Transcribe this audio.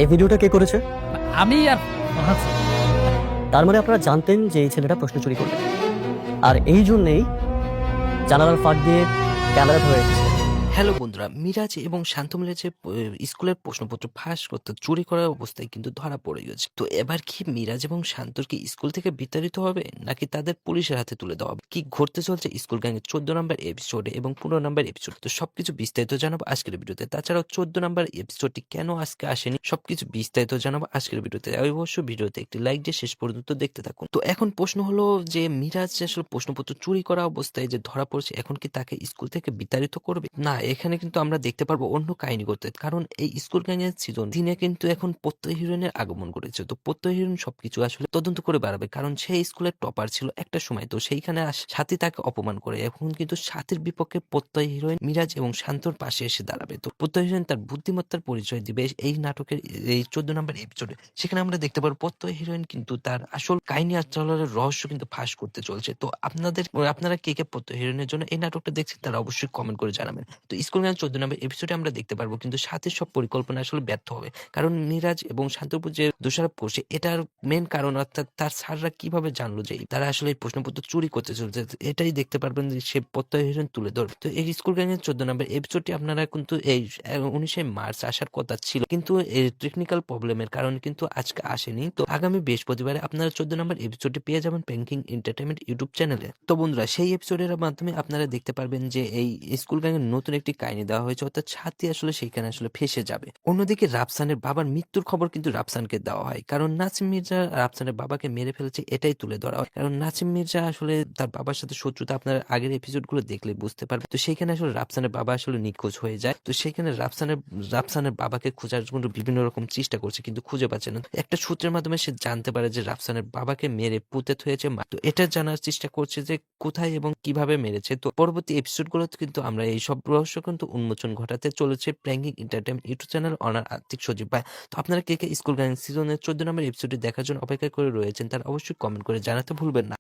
এই ভিডিওটা কে করেছে? আমি আর ফরহাদ স্যার। তার মানে আপনারা জানতেন যে এই ছেলেটা প্রশ্ন চুরি করবে, আর এই জন্যেই জানালার ফাঁক দিয়ে ক্যামেরা ধরে রেখেছে। হ্যালো বন্ধুরা, মিরাজ এবং শান্ত মিলে যে স্কুলের প্রশ্নপত্র ফাঁস করতে চুরি করার অবস্থায় কিন্তু ধরা পড়ে গেছে। তো এবার কি মিরাজ এবং শান্তর কি স্কুল থেকে বিতাড়িত হবে নাকি তাদের পুলিশের হাতে তুলে দেওয়া হবে? কি ঘটতে চলছে স্কুল গ্যাংয়ের 14 নম্বর এপিসোডে এবং 15 নম্বর এপিসোড, তো সবকিছু বিস্তারিত জানাবো আজকের ভিডিওতে। তাছাড়াও 14 নম্বর এপিসোডটি কেন আজকে আসেনি সবকিছু বিস্তারিত জানাবো আজকের ভিডিওতে। অবশ্যই ভিডিওতে একটি লাইক দিয়ে শেষ পর্যন্ত দেখতে থাকুন। তো এখন প্রশ্ন হলো যে মিরাজ আসলে প্রশ্নপত্র চুরি করা অবস্থায় যে ধরা পড়ছে, এখন কি তাকে স্কুল থেকে বিতাড়িত করবে? না, এখানে কিন্তু আমরা দেখতে পারবো অন্য কাহিনী করতে, কারণ এই স্কুল গ্যাং এর সিজন দিনে কিন্তু এখন প্রত্যয় হিরোইনের আগমন করেছে। তো প্রত্যয় হিরোইন সবকিছু আসলে তদন্ত করে বাড়াবে, কারণ সেই স্কুলের টপার ছিল একটা সময়। তো সেইখানে সাথী তাকে অপমান করে, এখন কিন্তু সাথীর বিপক্ষে প্রত্যয় হিরোইন মিরাজ এবং শান্তর পাশে এসে দাঁড়াবে। তো প্রত্যয় হিরোইন তার বুদ্ধিমত্তার পরিচয় দিবে এই নাটকের এই 14 নম্বর এপিসোডে। সেখানে আমরা দেখতে পারবো প্রত্যয় হিরোইন কিন্তু তার আসল কাহিনী আর চলার রহস্য কিন্তু ফাঁস করতে চলছে। তো আপনারা কে কে প্রত্যয় হিরোইনের জন্য এই নাটকটা দেখছেন তারা অবশ্যই কমেন্ট করে জানাবেন। তো স্কুল গ্যাং 14 নম্বর এপিসোডে আমরা দেখতে পারবো কিন্তু সাথের সব পরিকল্পনা আসলে ব্যর্থ হবে, কারণ মিরাজ এবং শান্তপুর যে দোষারোপ করছে এটার মেন কারণ, অর্থাৎ তার স্যাররা কিভাবে জানলো যে তারা আসলে এই প্রশ্নপত্র চুরি করতে চলছে, এটাই দেখতে পারবেন যে সে প্রত্যয় হিরোইন তুলে ধরবে। তো এই স্কুল গ্যাং এর 14 নম্বর এপিসোডটি আপনারা কিন্তু এই 19 মার্চ আসার কথা ছিল, কিন্তু এই টেকনিক্যাল প্রবলেমের কারণে কিন্তু আজকে আসেনি। তো আগামী বৃহস্পতিবারে আপনারা 14 নম্বর এপিসোডটি পেয়ে যাবেন প্যাঙ্কিং এন্টারটেইনমেন্ট ইউটিউব চ্যানেলে। তো বন্ধুরা, সেই এপিসোডের মাধ্যমে আপনারা দেখতে পারবেন যে এই স্কুল গ্যাং এর নতুন একটি কাহিনী দেওয়া হয়েছে, অর্থাৎ ছাতি আসলে সেইখানে আসলে ফেসে যাবে। অন্যদিকে রাফসানের বাবার মৃত্যুর খবর কিন্তু রাফসানকে দেওয়া হয়, কারণ নাসিম মির্জা রাফসানের বাবাকে মেরে ফেলেছে এটাই তুলে ধরা হয়। কারণ নাসিম মির্জা আসলে তার বাবার সাথে শত্রুতা আপনারা আগের এপিসোড গুলো দেখলে বুঝতে পারবেন। তো সেইখানে আসলে রাফসানের বাবা আসলে নিখোঁজ হয়ে যায়। তো সেখানে রাফসানের বাবাকে খোঁজার জন্য বিভিন্ন রকম চেষ্টা করছে কিন্তু খুঁজে পাচ্ছে না। একটা সূত্রের মাধ্যমে সে জানতে পারে যে রাফসানের বাবাকে মেরে পুঁতে হয়েছে। তো এটা জানার চেষ্টা করছে যে কোথায় এবং কিভাবে মেরেছে। তো পরবর্তী এপিসোড গুলোতে কিন্তু আমরা এই সব রহস্য কিন্তু উন্মোচন ঘটাতে চলেছে pranking entertainment YouTube channel honour আর্থিক সজীব ভাই। তো আপনারা কে কে স্কুল গ্যাং সিজনের 14 নম্বর এপিসোডটি দেখার জন্য অপেক্ষা করে রয়েছেন তারা অবশ্যই কমেন্ট করে জানাতে ভুলবেন না।